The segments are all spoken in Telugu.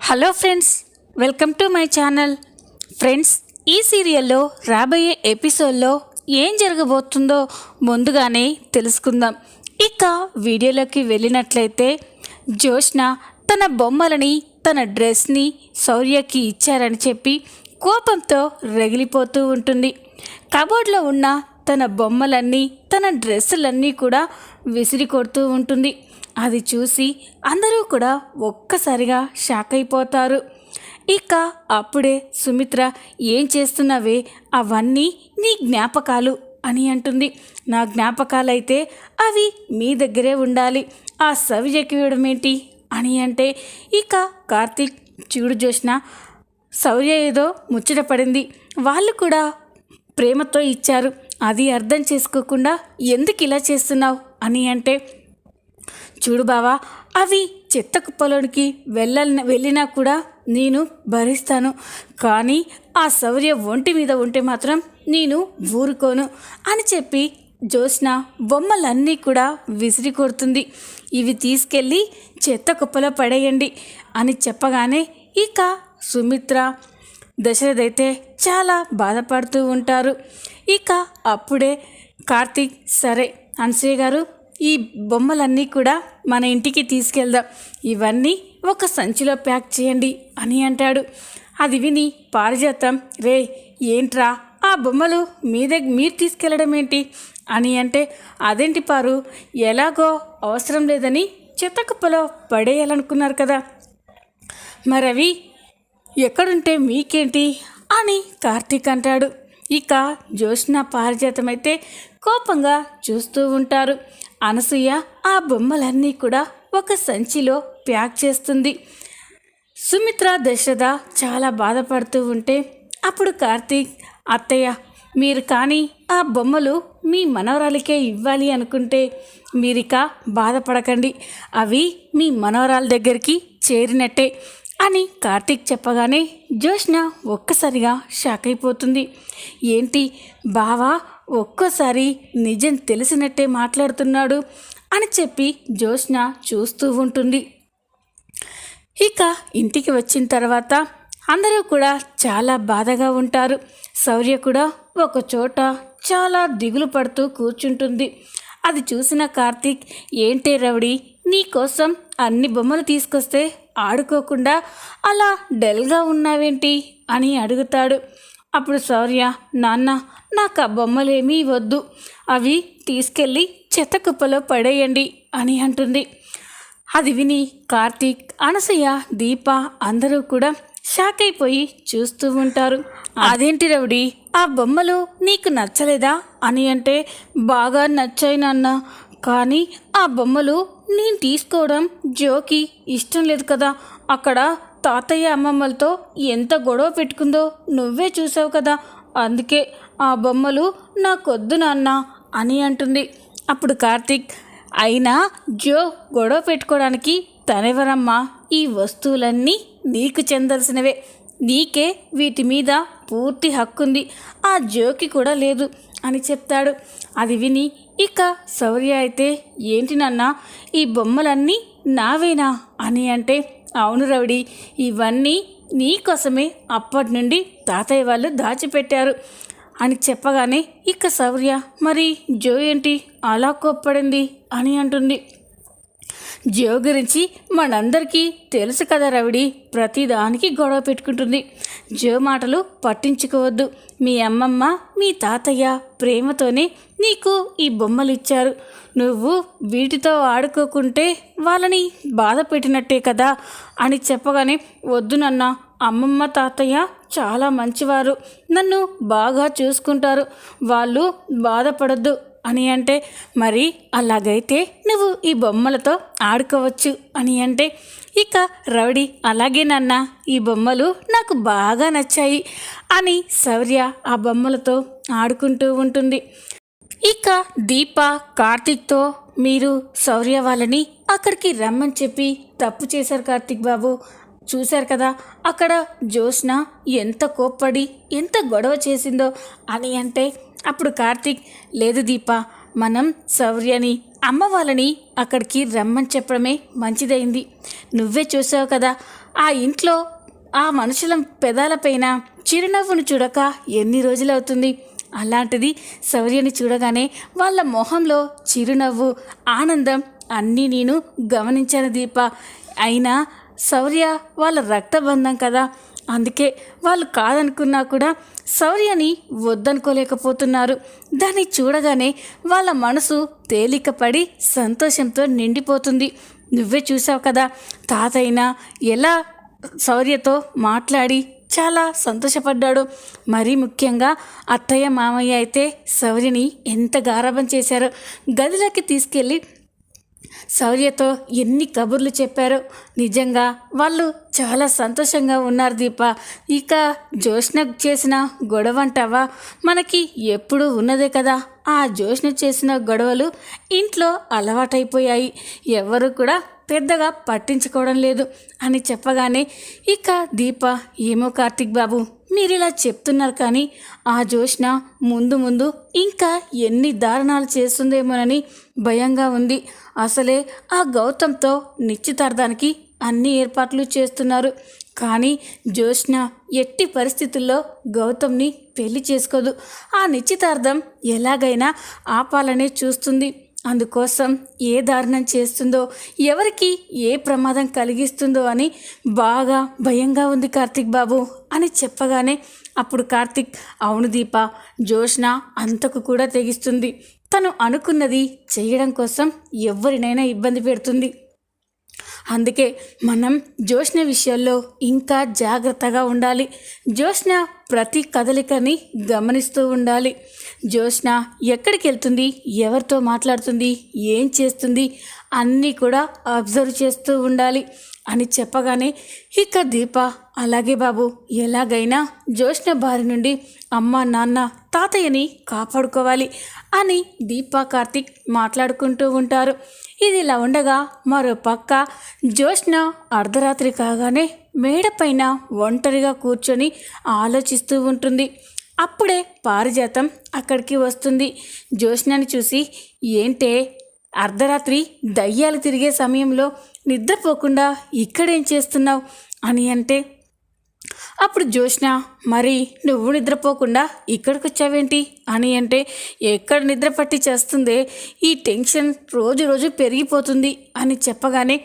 Hello friends, welcome to my channel. Friends, ఈ సీరియల్లో రాబోయే ఎపిసోడ్లో ఏం జరగబోతుందో ముందుగానే తెలుసుకుందాం. ఇక వీడియోలోకి వెళ్ళినట్లయితే జోష్న తన బొమ్మలని తన డ్రెస్ని శౌర్యకి ఇచ్చారని చెప్పి కోపంతో రగిలిపోతూ ఉంటుంది. కబోర్డ్లో ఉన్న తన బొమ్మలన్నీ తన డ్రెస్సులన్నీ కూడా విసిరి కొడుతూ ఉంటుంది. అది చూసి అందరూ కూడా ఒక్కసారిగా షాక్ అయిపోతారు. ఇక అప్పుడే సుమిత్ర, ఏం చేస్తున్నావే, అవన్నీ నీ జ్ఞాపకాలు అని అంటుంది. నా జ్ఞాపకాలైతే అవి మీ దగ్గరే ఉండాలి, ఆ సవిజకి ఇవ్వడం ఏంటి అని అంటే, ఇక కార్తీక్, చూడు జోష్న, శౌర్య ఏదో ముచ్చట పడింది, వాళ్ళు కూడా ప్రేమతో ఇచ్చారు, అది అర్థం చేసుకోకుండా ఎందుకు ఇలా చేస్తున్నావు అని అంటే, చూడు బావా, అవి చెత్త కుప్పలోనికి వెళ్ళినా కూడా నేను భరిస్తాను, కానీ ఆ శౌర్య ఒంటి మీద ఉంటే మాత్రం నేను ఊరుకోను అని చెప్పి జోష్న బొమ్మలన్నీ కూడా విసిరి కొడుతుంది. ఇవి తీసుకెళ్ళి చెత్త కుప్పలో పడేయండి అని చెప్పగానే ఇక సుమిత్ర, దశరథ్ అయితే చాలా బాధపడుతూ ఉంటారు. ఇక అప్పుడే కార్తీక్, సరే అనసూయ గారు, ఈ బొమ్మలన్నీ కూడా మన ఇంటికి తీసుకెళ్దాం, ఇవన్నీ ఒక సంచిలో ప్యాక్ చేయండి అని అంటాడు. అది విని పారిజాతం, రే ఏంట్రా, ఆ బొమ్మలు మీరు తీసుకెళ్ళడం ఏంటి అని అంటే, అదేంటి పారు, ఎలాగో అవసరం లేదని చెత్తకుప్పలో పడేయాలనుకున్నారు కదా, మరవి ఎక్కడుంటే మీకేంటి అని కార్తీక్ అంటాడు. ఇక జోష్న, పారిజాతం అయితే కోపంగా చూస్తూ ఉంటారు. అనసూయ ఆ బొమ్మలన్నీ కూడా ఒక సంచిలో ప్యాక్ చేస్తుంది. సుమిత్ర, దశరథ చాలా బాధపడుతూ ఉంటే అప్పుడు కార్తీక్, అత్తయ్య, మీరు కానీ ఆ బొమ్మలు మీ మనవరాలికే ఇవ్వాలి అనుకుంటే మీరిక బాధపడకండి, అవి మీ మనవరాల దగ్గరికి చేరినట్టే అని కార్తీక్ చెప్పగానే జోష్న ఒక్కసారిగా షాక్ అయిపోతుంది. ఏంటి బావా ఒక్కోసారి నిజం తెలిసినట్టే మాట్లాడుతున్నాడు అని చెప్పి జోష్న చూస్తూ ఉంటుంది. ఇక ఇంటికి వచ్చిన తర్వాత అందరూ కూడా చాలా బాధగా ఉంటారు. శౌర్య కూడా ఒక చోట చాలా దిగులు పడుతూ కూర్చుంటుంది. అది చూసిన కార్తీక్, ఏంటే రౌడీ, నీకోసం అన్ని బొమ్మలు తీసుకొస్తే ఆడుకోకుండా అలా డల్గా ఉన్నావేంటి అని అడుగుతాడు. అప్పుడు శౌర్య, నాన్న, నాకు ఆ బొమ్మలేమీ వద్దు, అవి తీసుకెళ్ళి చెత్త కుప్పలో పడేయండి అని అంటుంది. అది విని కార్తీక్, అనసూయ, దీప అందరూ కూడా షాక్ అయిపోయి చూస్తూ ఉంటారు. అదేంటి రౌడీ, ఆ బొమ్మలు నీకు నచ్చలేదా అని అంటే, బాగా నచ్చాయి నాన్న, కానీ ఆ బొమ్మలు నేను తీసుకోవడం జోకి ఇష్టం లేదు కదా, అక్కడ తాతయ్య అమ్మమ్మలతో ఎంత గొడవ పెట్టుకుందో నువ్వే చూసావు కదా, అందుకే ఆ బొమ్మలు నాకొద్దు నాన్న అని అంటుంది. అప్పుడు కార్తీక్, అయినా జో గొడవ పెట్టుకోవడానికి తనెవరమ్మా, ఈ వస్తువులన్నీ నీకు చెందాల్సినవే, నీకే వీటి మీద పూర్తి హక్కుంది, ఆ జోకి కూడా లేదు అని చెప్తాడు. అది విని ఇక శౌర్య అయితే, ఏంటి నాన్న, ఈ బొమ్మలన్నీ నావేనా అని అంటే, అవును రౌడీ, ఇవన్నీ నీకోసమే అప్పటి నుండి తాతయ్య వాళ్ళు దాచిపెట్టారు అని చెప్పగానే ఇక శౌర్య, మరి జో ఏంటి అలా కోప్పడింది అని అంటుంది. జో గురించి మనందరికీ తెలుసు కదా రవిడి, ప్రతిదానికి గొడవ పెట్టుకుంటుంది, జో మాటలు పట్టించుకోవద్దు, మీ అమ్మమ్మ మీ తాతయ్య ప్రేమతోనే నీకు ఈ బొమ్మలు ఇచ్చారు, నువ్వు వీటితో ఆడుకోకుంటే వాళ్ళని బాధ పెట్టినట్టే కదా అని చెప్పగానే, వద్దు నాన్న, అమ్మమ్మ తాతయ్య చాలా మంచివారు, నన్ను బాగా చూసుకుంటారు, వాళ్ళు బాధపడద్దు అని అంటే, మరి అలాగైతే నువ్వు ఈ బొమ్మలతో ఆడుకోవచ్చు అని అంటే, ఇక రౌడీ, అలాగే నాన్న, ఈ బొమ్మలు నాకు బాగా నచ్చాయి అని శౌర్య ఆ బొమ్మలతో ఆడుకుంటూ ఉంటుంది. ఇక దీప కార్తీక్తో, మీరు శౌర్య వాళ్ళని అక్కడికి రమ్మని చెప్పి తప్పు చేశారు కార్తీక్ బాబు, చూశారు కదా అక్కడ జోష్న ఎంత కోప్పడి ఎంత గొడవ చేసిందో అని అంటే, అప్పుడు కార్తీక్, లేదు దీప, మనం శౌర్యని అమ్మ వాళ్ళని అక్కడికి రమ్మని చెప్పడమే మంచిదైంది, నువ్వే చూసావు కదా ఆ ఇంట్లో ఆ మనుషుల పెదాలపైన చిరునవ్వును చూడక ఎన్ని రోజులవుతుంది. అలాంటిది శౌర్యని చూడగానే వాళ్ళ మొహంలో చిరునవ్వు, ఆనందం అన్నీ నేను గమనించాను దీప. అయినా శౌర్య వాళ్ళ రక్తబంధం కదా, అందుకే వాళ్ళు కాదనుకున్నా కూడా శౌర్యని వద్దనుకోలేకపోతున్నారు. దాన్ని చూడగానే వాళ్ళ మనసు తేలికపడి సంతోషంతో నిండిపోతుంది. నువ్వే చూసావు కదా, తాతయ్యన ఎలా శౌర్యతో మాట్లాడి చాలా సంతోషపడ్డాడు. మరీ ముఖ్యంగా అత్తయ్య మామయ్య అయితే శౌర్యని ఎంత గారాబం చేశారో. గదిలోకి తీసుకెళ్ళి శౌర్యతో ఎన్ని కబుర్లు చెప్పారో. నిజంగా వాళ్ళు చాలా సంతోషంగా ఉన్నారు దీప. ఇక జోష్న చేసిన గొడవ అంటావా, మనకి ఎప్పుడూ ఉన్నదే కదా. ఆ జోష్న చేసిన గొడవలు ఇంట్లో అలవాటైపోయాయి. ఎవరు కూడా పెద్దగా పట్టించుకోవడం లేదు అని చెప్పగానే ఇక దీప, ఏమో కార్తీక్ బాబు మీరిలా చెప్తున్నారు, కానీ ఆ జోష్న ముందు ముందు ఇంకా ఎన్ని దారుణాలు చేస్తుందేమోనని భయంగా ఉంది. అసలే ఆ గౌతమ్తో నిశ్చితార్థానికి అన్ని ఏర్పాట్లు చేస్తున్నారు. కానీ జోష్న ఎట్టి పరిస్థితుల్లో గౌతమ్ని పెళ్లి చేసుకోదు. ఆ నిశ్చితార్థం ఎలాగైనా ఆపాలనే చూస్తుంది. అందుకోసం ఏ దారుణం చేస్తుందో, ఎవరికి ఏ ప్రమాదం కలిగిస్తుందో అని బాగా భయంగా ఉంది కార్తీక్ బాబు అని చెప్పగానే అప్పుడు కార్తీక్, అవును దీప, జోష్న అంతకు కూడా తెగిస్తుంది. తను అనుకున్నది చేయడం కోసం ఎవరినైనా ఇబ్బంది పెడుతుంది. అందుకే మనం జోష్న విషయాల్లో ఇంకా జాగ్రత్తగా ఉండాలి. జోష్న ప్రతి కదలికని గమనిస్తూ ఉండాలి. జోష్న ఎక్కడికి వెళ్తుంది, ఎవరితో మాట్లాడుతుంది, ఏం చేస్తుంది అన్నీ కూడా అబ్జర్వ్ చేస్తూ ఉండాలి అని చెప్పగానే ఇక దీప, అలాగే బాబు, ఎలాగైనా జోష్న బారి నుండి అమ్మ నాన్న తాతయ్యని కాపాడుకోవాలి అని దీప కార్తీక్ మాట్లాడుకుంటూ ఉంటారు. ఇది ఇలా ఉండగా మరో పక్క జోష్న అర్ధరాత్రి కాగానే మేడపైన ఒంటరిగా కూర్చొని ఆలోచిస్తూ ఉంటుంది. అప్పుడే పారిజాతం అక్కడికి వస్తుంది. జోష్నని చూసి, ఏంటే అర్ధరాత్రి దయ్యాలు తిరిగే సమయంలో నిద్రపోకుండా ఇక్కడేం చేస్తున్నావు అని అంటే, అప్పుడు జోష్న, మరి నువ్వు నిద్రపోకుండా ఇక్కడికి వచ్చావేంటి అని అంటే, ఎక్కడ నిద్ర పట్టి చేస్తుందే, ఈ టెన్షన్ రోజు రోజు పెరిగిపోతుంది అని చెప్పగానే,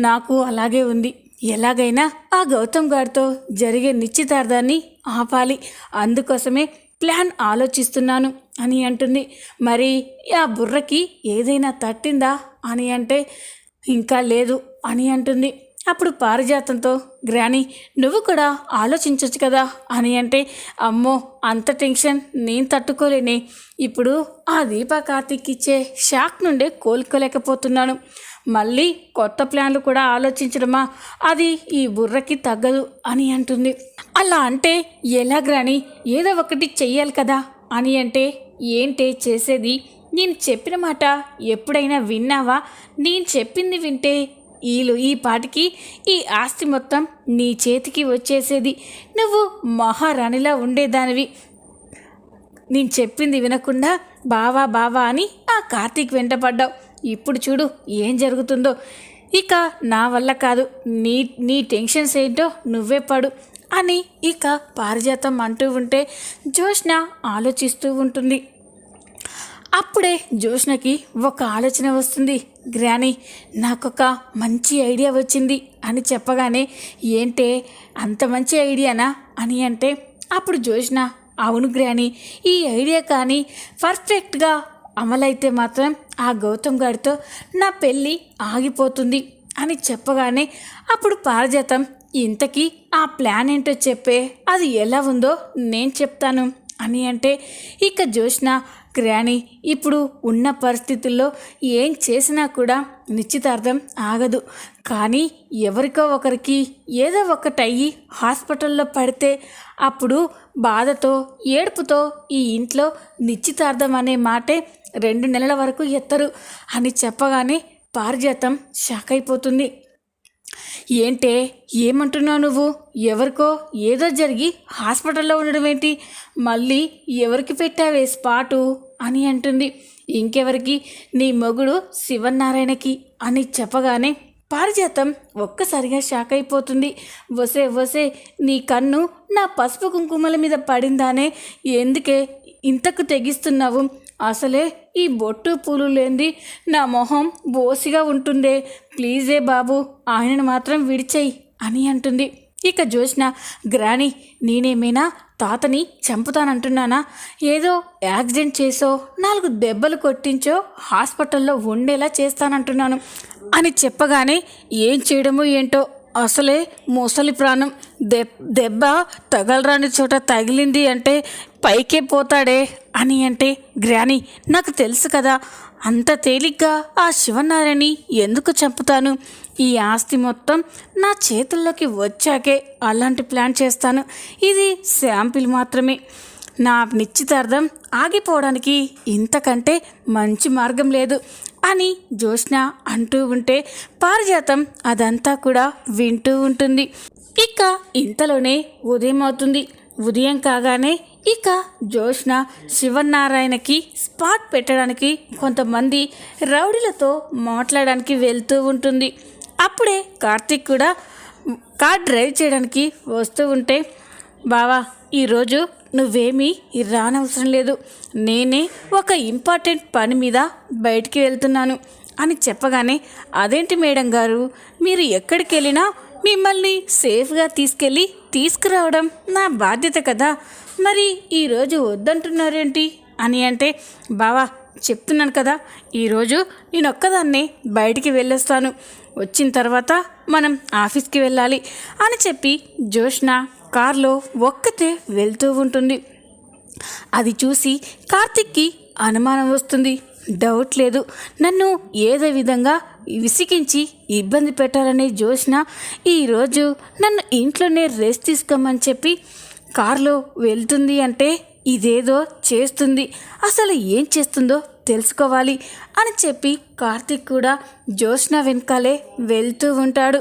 నాకు అలాగే ఉంది. ఎలాగైనా ఆ గౌతమ్ గారితో జరిగే నిశ్చితార్థాన్ని ఆపాలి, అందుకోసమే ప్లాన్ ఆలోచిస్తున్నాను అని అంటుంది. మరి ఆ బుర్రకి ఏదైనా తట్టిందా అని అంటే, ఇంకా లేదు అని అంటుంది. అప్పుడు పారిజాతంతో, గ్రాని నువ్వు కూడా ఆలోచించవచ్చు కదా అని అంటే, అమ్మో అంత టెన్షన్ నేను తట్టుకోలేనే. ఇప్పుడు ఆ దీపా కార్తీక్ ఇచ్చే షాక్ నుండే కోలుకోలేకపోతున్నాను. మళ్ళీ కొత్త ప్లాన్లు కూడా ఆలోచించడమా, అది ఈ బుర్రకి తగ్గదు అని అంటుంది. అలా అంటే ఎలా గ్రాని, ఏదో ఒకటి చెయ్యాలి కదా అని అంటే, ఏంటే చేసేది, నేను చెప్పిన మాట ఎప్పుడైనా విన్నావా? నేను చెప్పింది వింటే ఈ పాటికి ఈ ఆస్తి మొత్తం నీ చేతికి వచ్చేసేది. నువ్వు మహారాణిలా ఉండేదానివి. నేను చెప్పింది వినకుండా బావా బావా అని ఆ కార్తీక్ వెంటపడ్డావు. ఇప్పుడు చూడు ఏం జరుగుతుందో. ఇక నా వల్ల కాదు, నీ టెన్షన్స్ ఏంటో నువ్వే పడు అని ఇక పారిజాతం అంటూ ఉంటే జోష్న ఆలోచిస్తూ ఉంటుంది. అప్పుడే జోష్నకి ఒక ఆలోచన వస్తుంది. గ్రాని నాకొక మంచి ఐడియా వచ్చింది అని చెప్పగానే, ఏంటే అంత మంచి ఐడియానా అని అంటే, అప్పుడు జోష్న, అవును గ్రాని, ఈ ఐడియా కానీ పర్ఫెక్ట్గా అమలైతే మాత్రం ఆ గౌతమ్ గారితో నా పెళ్ళి ఆగిపోతుంది అని చెప్పగానే అప్పుడు పారిజాతం, ఇంతకీ ఆ ప్లాన్ ఏంటో చెప్పే, అది ఎలా ఉందో నేను చెప్తాను అని అంటే, ఇక జోష్న, గ్రాని ఇప్పుడు ఉన్న పరిస్థితుల్లో ఏం చేసినా కూడా నిశ్చితార్థం ఆగదు. కానీ ఎవరికో ఒకరికి ఏదో ఒకటయ్యి హాస్పిటల్లో పడితే అప్పుడు బాధతో ఏడుపుతో ఈ ఇంట్లో నిశ్చితార్థం అనే మాటే 2 నెలల వరకు ఎత్తరు అని చెప్పగానే పారిజాతం షాక్ అయిపోతుంది. ఏంటే ఏమంటున్నావు నువ్వు? ఎవరికో ఏదో జరిగి హాస్పిటల్లో ఉండడం ఏంటి? మళ్ళీ ఎవరికి పెట్టావే స్పాటు అని అంటుంది. ఇంకెవరికి, నీ మొగుడు శివనారాయణకి అని చెప్పగానే పారిజాతం ఒక్కసారిగా షాక్ అయిపోతుంది. వసే వసే, నీ కన్ను నా పసుపు కుంకుమల మీద పడిందానే, ఎందుకే ఇంతకు తెగిస్తున్నావు? అసలే ఈ బొట్టు పూలు లేంది నా మొహం బోసిగా ఉంటుందే, ప్లీజే బాబు ఆయనను మాత్రం విడిచేయి అని అంటుంది. ఇక జ్యోత్స్న, గ్రాని నేనేమైనా తాతని చంపుతానంటున్నానా? ఏదో యాక్సిడెంట్ చేసో 4 దెబ్బలు కొట్టించో హాస్పిటల్లో ఉండేలా చేస్తానంటున్నాను అని చెప్పగానే, ఏం చేయడమో ఏంటో, అసలే ముసలి ప్రాణం, దెబ్బ తగలరాని చోట తగిలింది అంటే పైకే పోతాడే అని అంటే, గ్రాని నాకు తెలుసు కదా, అంత తేలిగ్గా ఆ శివనారాయణని ఎందుకు చంపుతాను? ఈ ఆస్తి మొత్తం నా చేతుల్లోకి వచ్చాకే అలాంటి ప్లాన్ చేస్తాను. ఇది శాంపిల్ మాత్రమే. నా నిశ్చితార్థం ఆగిపోవడానికి ఇంతకంటే మంచి మార్గం లేదు అని జ్యోత్స్న అంటూ ఉంటే పారిజాతం అదంతా కూడా వింటూ ఉంటుంది. ఇక ఇంతలోనే ఉదయం అవుతుంది. ఉదయం కాగానే ఇక జ్యోత్స్న శివనారాయణకి స్పాట్ పెట్టడానికి కొంతమంది రౌడీలతో మాట్లాడడానికి వెళ్తూ ఉంటుంది. అప్పుడే కార్తీక్ కూడా కార్ డ్రైవ్ చేయడానికి వస్తూ ఉంటే, బావా ఈరోజు నువ్వేమీ రానవసరం లేదు, నేనే ఒక ఇంపార్టెంట్ పని మీద బయటికి వెళ్తున్నాను అని చెప్పగానే, అదేంటి మేడం గారు, మీరు ఎక్కడికి వెళ్ళినా మిమ్మల్ని సేఫ్గా తీసుకురావడం నా బాధ్యత కదా, మరి ఈరోజు వద్దంటున్నారేంటి అని అంటే, బావా చెప్తున్నాను కదా, ఈరోజు నేను ఒక్కదాన్నే బయటికి వెళ్ళొస్తాను, వచ్చిన తర్వాత మనం ఆఫీస్కి వెళ్ళాలి అని చెప్పి జ్యోత్స్న కారులో ఒక్కతే వెళ్తూ ఉంటుంది. అది చూసి కార్తిక్కి అనుమానం వస్తుంది. డౌట్ లేదు, నన్ను ఏదో విధంగా విసిగించి ఇబ్బంది పెట్టాలనే జ్యోత్స్న ఈరోజు నన్ను ఇంట్లోనే రెస్ట్ తీసుకోమని చెప్పి కారులో వెళ్తుంది అంటే ఇదేదో చేస్తుంది, అసలు ఏం చేస్తుందో తెలుసుకోవాలి అని చెప్పి కార్తిక్ కూడా జ్యోత్స్న వెనకాలే వెళ్తూ ఉంటాడు.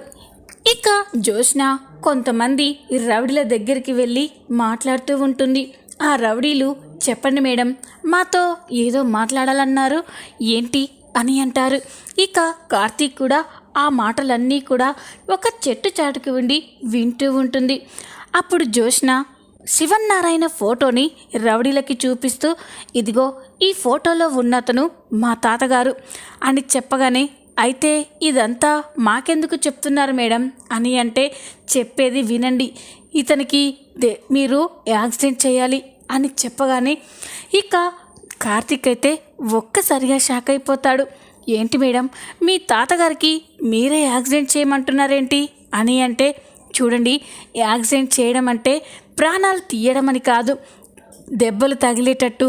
ఇక జ్యోత్స్న కొంతమంది రౌడీల దగ్గరికి వెళ్ళి మాట్లాడుతూ ఉంటుంది. ఆ రౌడీలు, చెప్పండి మేడం, మాతో ఏదో మాట్లాడాలన్నారు, ఏంటి అని అంటారు. ఇక కార్తీక్ కూడా ఆ మాటలన్నీ కూడా ఒక చెట్టు చాటుకు ఉండి వింటూ ఉంటుంది. అప్పుడు జ్యోత్స్న శివనారాయణ ఫోటోని రౌడీలకి చూపిస్తూ, ఇదిగో ఈ ఫోటోలో ఉన్నతను మా తాతగారు అని చెప్పగానే, అయితే ఇదంతా మాకెందుకు చెప్తున్నారు మేడం అని అంటే, చెప్పేది వినండి, ఇతనికి మీరు యాక్సిడెంట్ చేయాలి అని చెప్పగానే ఇక కార్తీక్ అయితే ఒక్కసారిగా షాక్ అయిపోతాడు. ఏంటి మేడం, మీ తాతగారికి మీరే యాక్సిడెంట్ చేయమంటున్నారేంటి అని అంటే, చూడండి, యాక్సిడెంట్ చేయడం అంటే ప్రాణాలు తీయడం అని కాదు, దెబ్బలు తగిలేటట్టు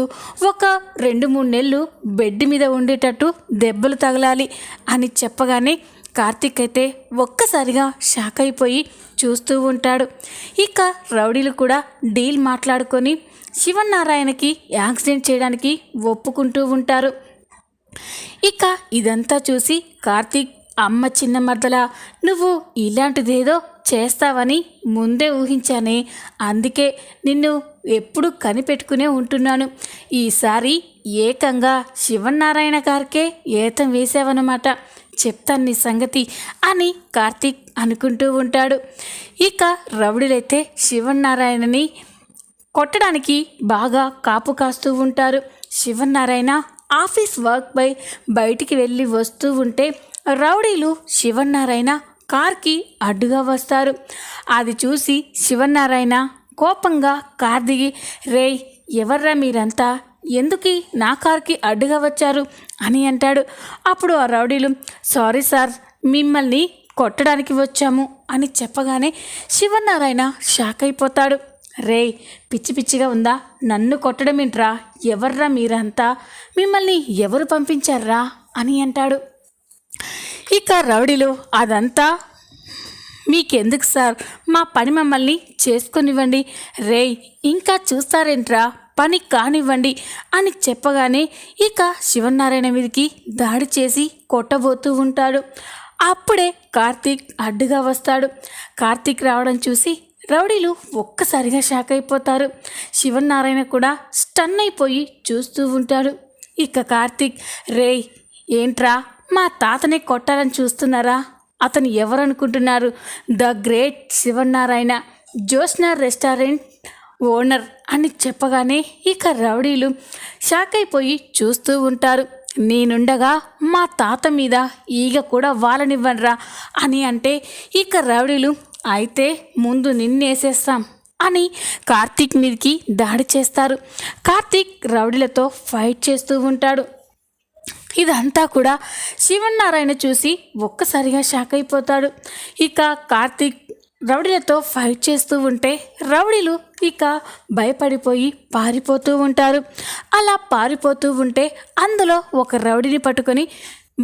ఒక 2-3 నెలలు బెడ్ మీద ఉండేటట్టు దెబ్బలు తగలాలి అని చెప్పగానే కార్తీక్ అయితే ఒక్కసారిగా షాక్ అయిపోయి చూస్తూ ఉంటాడు. ఇక రౌడీలు కూడా డీల్ మాట్లాడుకొని శివనారాయణకి యాక్సిడెంట్ చేయడానికి ఒప్పుకుంటూ ఉంటారు. ఇక ఇదంతా చూసి కార్తీక్, అమ్మ చిన్న మర్దలా, నువ్వు ఇలాంటిదేదో చేస్తావని ముందే ఊహించానే, అందుకే నిన్ను ఎప్పుడు కనిపెట్టుకునే ఉంటున్నాను, ఈసారి ఏకంగా శివనారాయణ గారికే ఏతం వేసావన్నమాట, చెప్తాను నీ సంగతి అని కార్తీక్ అనుకుంటూ ఉంటాడు. ఇక రౌడీలైతే శివనారాయణని కొట్టడానికి బాగా కాపు కాస్తూ ఉంటారు. శివనారాయణ ఆఫీస్ వర్క్ పై బయటికి వెళ్ళి వస్తూ ఉంటే రౌడీలు శివనారాయణ కార్కి అడ్డుగా వస్తారు. అది చూసి శివనారాయణ కోపంగా కార్ దిగి, రేయ్ ఎవర్రా మీరంతా, ఎందుకు నా కార్కి అడ్డుగా వచ్చారు అని అంటాడు. అప్పుడు ఆ రౌడీలు, సారీ సార్, మిమ్మల్ని కొట్టడానికి వచ్చాము అని చెప్పగానే శివనారాయణ షాక్ అయిపోతాడు. రేయ్ పిచ్చి పిచ్చిగా ఉందా, నన్ను కొట్టడం ఏంట్రా, ఎవర్రా మీరంతా, మిమ్మల్ని ఎవరు పంపించారా అని అంటాడు. ఇక రౌడీలు, అదంతా మీకెందుకు సార్, మా పని మమ్మల్ని చేసుకొనివ్వండి, రేయ్ ఇంకా చూస్తారేంట్రా, పని కానివ్వండి అని చెప్పగానే ఇక శివనారాయణ మీదకి దాడి చేసి కొట్టబోతూ ఉంటాడు. అప్పుడే కార్తీక్ అడ్డుగా వస్తాడు. కార్తీక్ రావడం చూసి రౌడీలు ఒక్కసారిగా షాక్ అయిపోతారు. శివనారాయణ కూడా స్టన్ అయిపోయి చూస్తూ ఉంటాడు. ఇక కార్తీక్, రేయ్ ఏంట్రా మా తాతనే కొట్టాలని చూస్తున్నారా అతను ఎవరనుకుంటున్నారు? The great Shivanarayana, Jyotsna restaurant owner అని చెప్పగానే ఇక రౌడీలు షాక్ అయిపోయి చూస్తూ ఉంటారు. నేనుండగా మా తాత మీద ఈగ కూడా వాలనివ్వనరా అని అంటే ఇక రౌడీలు అయితే ముందు నిన్నేసేస్తాం అని కార్తీక్ మీదకి దాడి చేస్తారు. కార్తీక్ రౌడీలతో ఫైట్ చేస్తూ ఉంటాడు. ఇదంతా కూడా శివనారాయణ చూసి ఒక్కసారిగా షాక్ అయిపోతాడు. ఇక కార్తీక్ రౌడీలతో ఫైట్ చేస్తూ ఉంటే రౌడీలు ఇక భయపడిపోయి పారిపోతూ ఉంటారు. అలా పారిపోతూ ఉంటే అందులో ఒక రౌడీని పట్టుకొని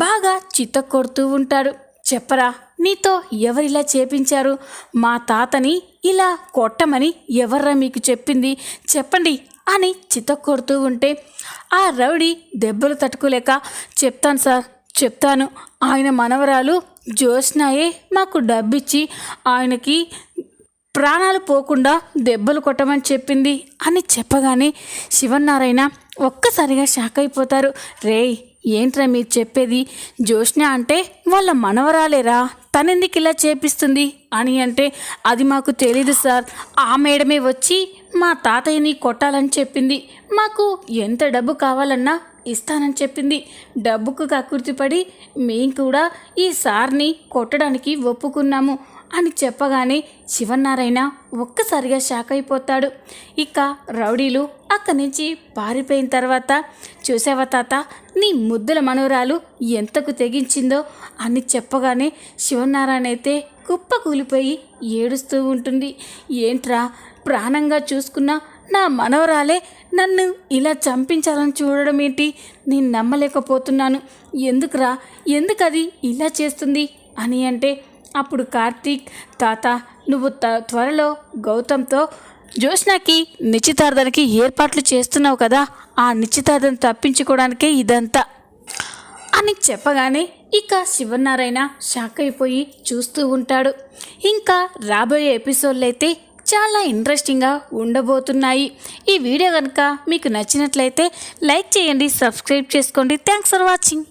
బాగా చితక్కొడుతూ ఉంటాడు. చెప్పరా, నీతో ఎవరిలా చేపించారు? మా తాతని ఇలా కొట్టమని ఎవర్రా మీకు చెప్పింది? చెప్పండి అని చితక్కొడుతూ ఉంటే ఆ రౌడీ దెబ్బలు తట్టుకోలేక చెప్తాను సార్, చెప్తాను. ఆయన మనవరాలు జ్యోత్స్నాయే మాకు డబ్బిచ్చి ఆయనకి ప్రాణాలు పోకుండా దెబ్బలు కొట్టమని చెప్పింది అని చెప్పగానే శివనారాయణ ఒక్కసారిగా షాక్ అయిపోతారు. రేయ్, ఏంట్రా మీరు చెప్పేది? జ్యోత్స్న అంటే వాళ్ళ మనవరాలేరా, తనెందుకు ఇలా చేపిస్తుంది అని అంటే అది మాకు తెలీదు సార్. ఆ మేడమే వచ్చి మా తాతయ్యని కొట్టాలని చెప్పింది. మాకు ఎంత డబ్బు కావాలన్నా ఇస్తానని చెప్పింది. డబ్బుకు కక్కుర్తిపడి మేము కూడా ఈ సార్ని కొట్టడానికి ఒప్పుకున్నాము అని చెప్పగానే శివనారాయణ ఒక్కసారిగా షాక్ అయిపోతాడు. ఇక రౌడీలు అక్కడి నుంచి పారిపోయిన తర్వాత, చూసావా తాత, నీ ముద్దుల మనవరాలు ఎంతకు తెగించిందో అని చెప్పగానే శివనారాయణ అయితే కుప్ప కూలిపోయి ఏడుస్తూ ఉంటుంది. ఏంట్రా, ప్రాణంగా చూసుకున్న నా మనవరాలే నన్ను ఇలా చంపించాలని చూడడం ఏంటి? నేను నమ్మలేకపోతున్నాను. ఎందుకురా, ఎందుకది ఇలా చేస్తుంది అని అంటే అప్పుడు కార్తీక్, తాత నువ్వు త్వరలో గౌతమ్తో జ్యోత్స్నకి నిశ్చితార్థానికి ఏర్పాట్లు చేస్తున్నావు కదా, ఆ నిశ్చితార్థం తప్పించుకోవడానికే ఇదంతా అని చెప్పగానే ఇక శివనారాయణ షాక్ అయిపోయి చూస్తూ ఉంటాడు. ఇంకా రాబోయే ఎపిసోడ్లు అయితే చాలా ఇంట్రెస్టింగ్గా ఉండబోతున్నాయి. ఈ వీడియో కనుక మీకు నచ్చినట్లయితే లైక్ చేయండి, సబ్స్క్రైబ్ చేసుకోండి. Thanks for watching.